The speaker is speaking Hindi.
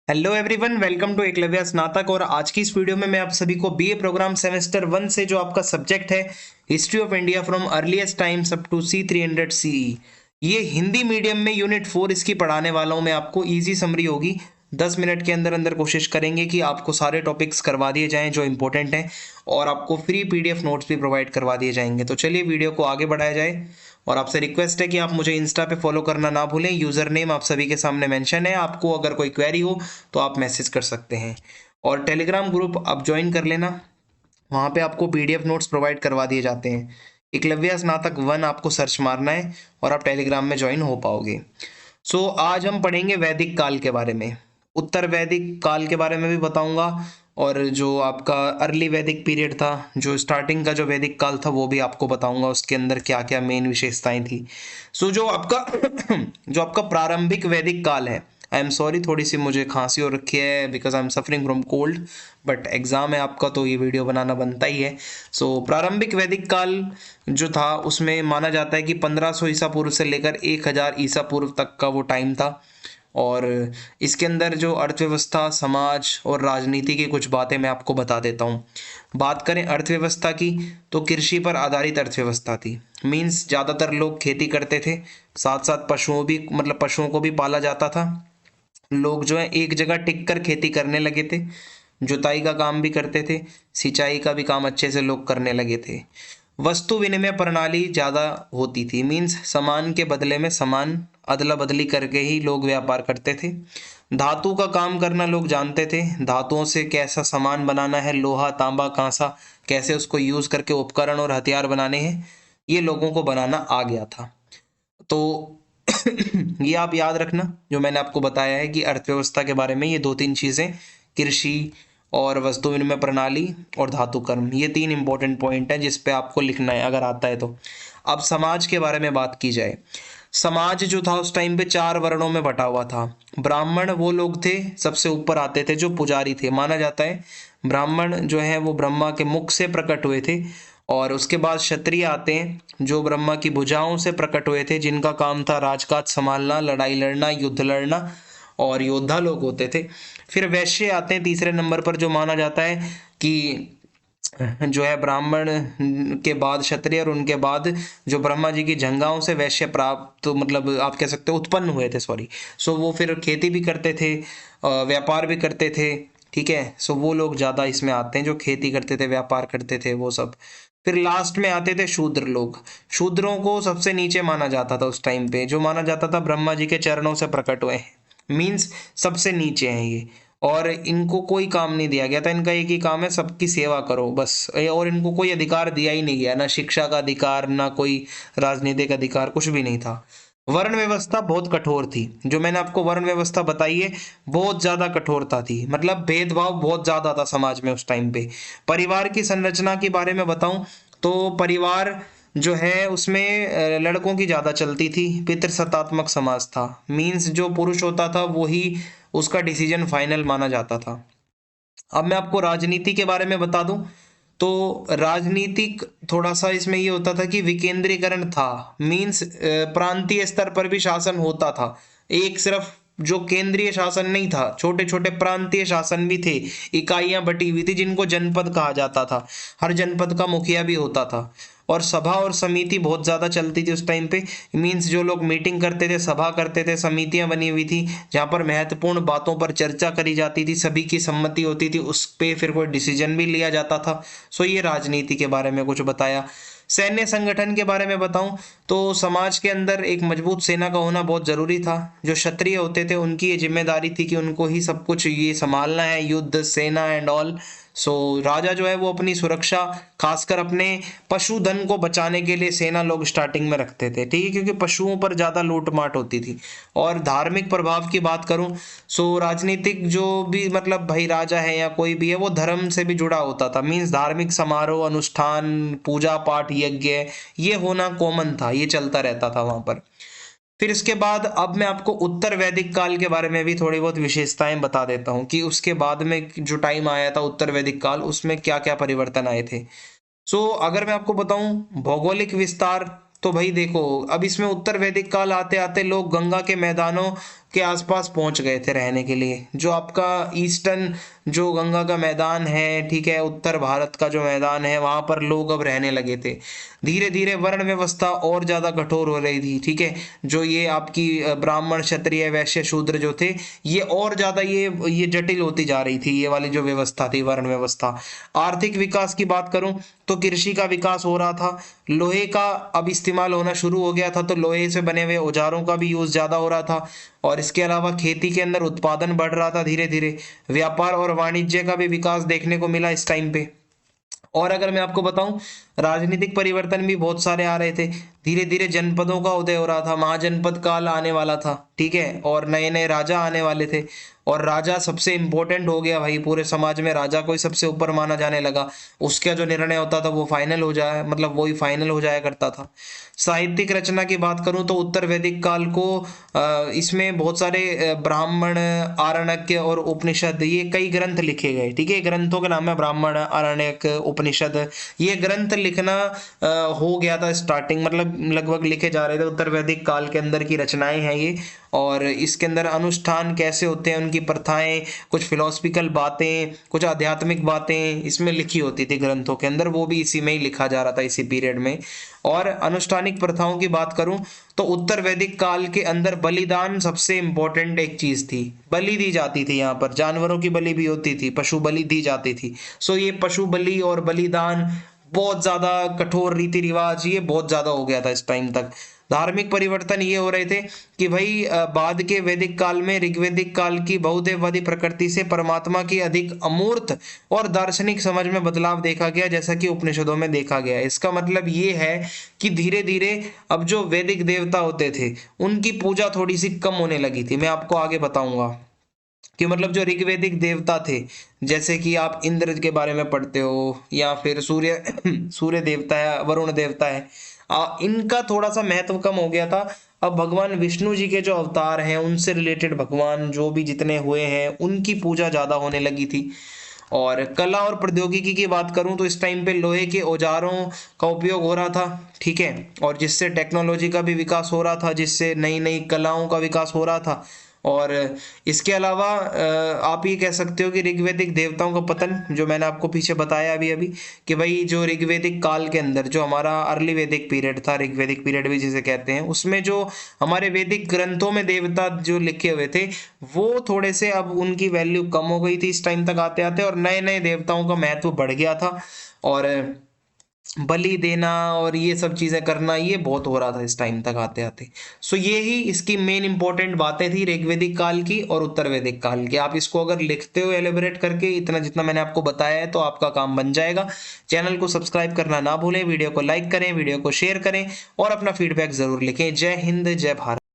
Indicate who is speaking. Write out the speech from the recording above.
Speaker 1: Hello everyone, welcome to Eklavya Snatak. और आज की इस वीडियो में मैं आप सभी को बीए प्रोग्राम सेमेस्टर 1 से जो आपका सब्जेक्ट है history of India from earliest times up to C300 CE, ये हिंदी मीडियम में यूनिट 4 इसकी पढ़ाने वाला हूं। मैं आपको इजी समरी होगी, 10 मिनट के अंदर अंदर कोशिश करेंगे कि आपको सारे टॉपिक्स करवा दिए जाएं जो इंपॉर्टेंट हैं, और आपको फ्री पीडीएफ नोट्स भी प्रोवाइड करवा दिए जाएंगे। तो चलिए वीडियो को आगे बढ़ाया जाए। और आपसे रिक्वेस्ट है कि आप मुझे इंस्टा पे फॉलो करना ना भूलें। यूज़र नेम आप सभी के सामने मेंशन है। आपको अगर कोई क्वेरी हो तो आप मैसेज कर सकते हैं, और टेलीग्राम ग्रुप आप ज्वाइन कर लेना, वहाँ पे आपको पीडीएफ नोट्स प्रोवाइड करवा दिए जाते हैं। एकलव्य स्नातक 1 आपको सर्च मारना है और आप टेलीग्राम में ज्वाइन हो पाओगे। आज हम पढ़ेंगे वैदिक काल के बारे में, उत्तर वैदिक काल के बारे में भी बताऊंगा, और जो आपका अर्ली वैदिक पीरियड था, जो स्टार्टिंग का जो वैदिक काल था, वो भी आपको बताऊंगा उसके अंदर क्या क्या मेन विशेषताएं थी। जो आपका जो आपका प्रारंभिक वैदिक काल है, आई एम सॉरी, थोड़ी सी मुझे खांसी हो रखी है because I am suffering from cold, but exam है आपका तो ये वीडियो बनाना बनता ही है। प्रारंभिक वैदिक काल जो था उसमें माना जाता है कि 1500 ईसा पूर्व से लेकर 1000 ईसा पूर्व तक का वो टाइम था। और इसके अंदर जो अर्थव्यवस्था, समाज और राजनीति की कुछ बातें मैं आपको बता देता हूँ। बात करें अर्थव्यवस्था की, तो कृषि पर आधारित अर्थव्यवस्था थी। मीन्स ज़्यादातर लोग खेती करते थे, साथ साथ पशुओं भी, मतलब पशुओं को भी पाला जाता था। लोग जो है एक जगह टिक कर खेती करने लगे थे, जुताई का काम भी करते थे, सिंचाई का भी काम अच्छे से लोग करने लगे थे। वस्तु विनिमय प्रणाली ज़्यादा होती थी। मीन्स सामान के बदले में सामान अदला बदली करके ही लोग व्यापार करते थे। धातु का काम करना लोग जानते थे, धातुओं से कैसा सामान बनाना है, लोहा, तांबा, कांसा, कैसे उसको यूज करके उपकरण और हथियार बनाने हैं, ये लोगों को बनाना आ गया था। तो ये आप याद रखना जो मैंने आपको बताया है कि अर्थव्यवस्था के बारे में ये दो तीन चीजें, कृषि और वस्तु विनिमय प्रणाली और धातु कर्म, ये तीन इंपॉर्टेंट पॉइंट है जिस पे आपको लिखना है अगर आता है तो। अब समाज के बारे में बात की जाए, समाज जो था उस टाइम पे 4 वर्णों में बटा हुआ था। ब्राह्मण वो लोग थे, सबसे ऊपर आते थे, जो पुजारी थे। माना जाता है ब्राह्मण जो है वो ब्रह्मा के मुख से प्रकट हुए थे। और उसके बाद क्षत्रिय आते हैं जो ब्रह्मा की भुजाओं से प्रकट हुए थे, जिनका काम था राजकाज संभालना, लड़ाई लड़ना, युद्ध लड़ना, और योद्धा लोग होते थे। फिर वैश्य आते हैं तीसरे नंबर पर, जो माना जाता है कि जो है ब्राह्मण के बाद क्षत्रिय, और उनके बाद जो ब्रह्मा जी की जंगाओं से वैश्य प्राप्त, तो मतलब आप कह सकते हो उत्पन्न हुए थे, सॉरी। वो फिर खेती भी करते थे, व्यापार भी करते थे। ठीक है, वो लोग ज़्यादा इसमें आते हैं, जो खेती करते थे, व्यापार करते थे, वो सब। फिर लास्ट में आते थे शूद्र लोग। शूद्रों को सबसे नीचे माना जाता था उस टाइम पे, जो माना जाता था ब्रह्मा जी के चरणों से प्रकट हुए हैं। मीन्स सबसे नीचे हैं ये, और इनको कोई काम नहीं दिया गया था। इनका एक ही काम है, सबकी सेवा करो बस। और इनको कोई अधिकार दिया ही नहीं गया, ना शिक्षा का अधिकार, ना कोई राजनीतिक अधिकार, कुछ भी नहीं था। वर्ण व्यवस्था बहुत कठोर थी, जो मैंने आपको वर्ण व्यवस्था बताई है, बहुत ज्यादा कठोरता थी। मतलब भेदभाव बहुत ज्यादा था समाज में उस टाइम पे। परिवार की संरचना के बारे में बताऊं तो परिवार जो है उसमें लड़कों की ज्यादा चलती थी। पितृसत्तात्मक समाज था। मीन्स जो पुरुष होता था वही उसका डिसीजन फाइनल माना जाता था। अब मैं आपको राजनीति के बारे में बता दूं तो राजनीतिक थोड़ा सा इसमें ये होता था कि विकेंद्रीकरण था। मीन्स प्रांतीय स्तर पर भी शासन होता था, एक सिर्फ जो केंद्रीय शासन नहीं था, छोटे छोटे प्रांतीय शासन भी थे। इकाइयां बटी हुई थी जिनको जनपद कहा जाता था। हर जनपद का मुखिया भी होता था। और सभा और समिति बहुत ज्यादा चलती थी उस टाइम पे। मीन्स जो लोग मीटिंग करते थे, सभा करते थे, समितियां बनी हुई थी जहां पर महत्वपूर्ण बातों पर चर्चा करी जाती थी, सभी की सम्मति होती थी, उस पे फिर कोई डिसीजन भी लिया जाता था। ये राजनीति के बारे में कुछ बताया। सैन्य संगठन के बारे में बताऊं तो समाज के अंदर एक मजबूत सेना का होना बहुत जरूरी था। जो क्षत्रिय होते थे उनकी ये जिम्मेदारी थी कि उनको ही सब कुछ ये संभालना है, युद्ध, सेना एंड ऑल। राजा जो है वो अपनी सुरक्षा, खासकर अपने पशुधन को बचाने के लिए सेना लोग स्टार्टिंग में रखते थे। ठीक है, क्योंकि पशुओं पर ज्यादा लूटमाट होती थी। और धार्मिक प्रभाव की बात करूं राजनीतिक जो भी, मतलब भाई राजा है या कोई भी है, वो धर्म से भी जुड़ा होता था। मीन्स धार्मिक समारोह, अनुष्ठान, पूजा पाठ, यज्ञ, ये होना कॉमन था, ये चलता रहता था वहां पर। फिर इसके बाद अब मैं आपको उत्तर वैदिक काल के बारे में भी थोड़ी बहुत विशेषताएं बता देता हूँ कि उसके बाद में जो टाइम आया था उत्तर वैदिक काल, उसमें क्या क्या परिवर्तन आए थे। अगर मैं आपको बताऊं भौगोलिक विस्तार, तो भाई देखो, अब इसमें उत्तर वैदिक काल आते आते लोग गंगा के मैदानों के आसपास पहुंच गए थे रहने के लिए। जो आपका ईस्टर्न जो गंगा का मैदान है, ठीक है, उत्तर भारत का जो मैदान है, वहां पर लोग अब रहने लगे थे। धीरे धीरे वर्ण व्यवस्था और ज्यादा कठोर हो रही थी, ठीक है। जो ये आपकी ब्राह्मण क्षत्रिय वैश्य शूद्र जो थे, ये और ज्यादा ये जटिल होती जा रही थी, ये वाली जो व्यवस्था थी, वर्ण व्यवस्था। आर्थिक विकास की बात करूं तो कृषि का विकास हो रहा था, लोहे का अब इस्तेमाल होना शुरू हो गया था, तो लोहे से बने हुए औजारों का भी यूज ज्यादा हो रहा था। और इसके अलावा खेती के अंदर उत्पादन बढ़ रहा था धीरे धीरे। व्यापार और वाणिज्य का भी विकास देखने को मिला इस टाइम पे। और अगर मैं आपको बताऊं, राजनीतिक परिवर्तन भी बहुत सारे आ रहे थे। धीरे धीरे जनपदों का उदय हो रहा था, महाजनपद काल आने वाला था, ठीक है, और नए नए राजा आने वाले थे। और राजा सबसे इंपॉर्टेंट हो गया भाई, पूरे समाज में राजा को ही सबसे ऊपर माना जाने लगा। उसका जो निर्णय होता था वो फाइनल हो जाए, मतलब वही फाइनल हो जाया करता था। साहित्यिक रचना की बात करूं तो उत्तर वैदिक काल को इसमें बहुत सारे ब्राह्मण, आरण्यक और उपनिषद, ये कई ग्रंथ लिखे गए, ठीक है। ग्रंथों के नाम है ब्राह्मण, आरण्यक, उपनिषद। ये ग्रंथ लिखना हो गया था स्टार्टिंग, मतलब लगभग लिखे जा रहे थे। उत्तर वैदिक काल के अंदर की रचनाएं हैं ये। और इसके अंदर अनुष्ठान कैसे होते हैं, उनकी प्रथाएं, कुछ फिलोसफिकल बातें, कुछ आध्यात्मिक बातें इसमें लिखी होती थी ग्रंथों के अंदर, वो भी इसी में ही लिखा जा रहा था, इसी पीरियड में। और अनुष्ठानिक प्रथाओं की बात करूं तो उत्तर वैदिक काल के अंदर बलिदान सबसे इंपॉर्टेंट एक चीज थी। बलि दी जाती थी, यहाँ पर जानवरों की बलि भी होती थी, पशु बलि दी जाती थी। सो ये पशु बलि और बलिदान बहुत ज्यादा कठोर रीति रिवाज, ये बहुत ज्यादा हो गया था इस टाइम तक। धार्मिक परिवर्तन ये हो रहे थे कि भाई बाद के वैदिक काल में, ऋग्वैदिक काल की बहुदेववादी प्रकृति से परमात्मा की अधिक अमूर्त और दार्शनिक समझ में बदलाव देखा गया, जैसा कि उपनिषदों में देखा गया। इसका मतलब ये है कि धीरे धीरे अब जो वैदिक देवता होते थे उनकी पूजा थोड़ी सी कम होने लगी थी। मैं आपको आगे बताऊंगा कि मतलब जो ऋग्वैदिक देवता थे, जैसे कि आप इंद्र के बारे में पढ़ते हो, या फिर सूर्य सूर्य देवता है, वरुण देवता है, इनका थोड़ा सा महत्व कम हो गया था। अब भगवान विष्णु जी के जो अवतार हैं, उनसे रिलेटेड भगवान जो भी जितने हुए हैं, उनकी पूजा ज्यादा होने लगी थी। और कला और प्रौद्योगिकी की बात करूं तो इस टाइम पे लोहे के औजारों का उपयोग हो रहा था, ठीक है, और जिससे टेक्नोलॉजी का भी विकास हो रहा था, जिससे नई नई कलाओं का विकास हो रहा था। और इसके अलावा आप ये कह सकते हो कि ऋग्वैदिक देवताओं का पतन, जो मैंने आपको पीछे बताया अभी अभी, कि भाई जो ऋग्वैदिक काल के अंदर जो हमारा अर्ली वैदिक पीरियड था, ऋग्वैदिक पीरियड भी जिसे कहते हैं, उसमें जो हमारे वैदिक ग्रंथों में देवता जो लिखे हुए थे, वो थोड़े से अब उनकी वैल्यू कम हो गई थी इस टाइम तक आते आते, और नए नए देवताओं का महत्व बढ़ गया था। और बलि देना और ये सब चीजें करना, ये बहुत हो रहा था इस टाइम तक आते आते। सो ये ही इसकी मेन इंपॉर्टेंट बातें थी ऋग्वैदिक काल की और उत्तर वैदिक काल की। आप इसको अगर लिखते हो एलिबरेट करके, इतना जितना मैंने आपको बताया है, तो आपका काम बन जाएगा। चैनल को सब्सक्राइब करना ना भूलें, वीडियो को लाइक करें, वीडियो को शेयर करें, और अपना फीडबैक जरूर लिखें। जय हिंद, जय भारत।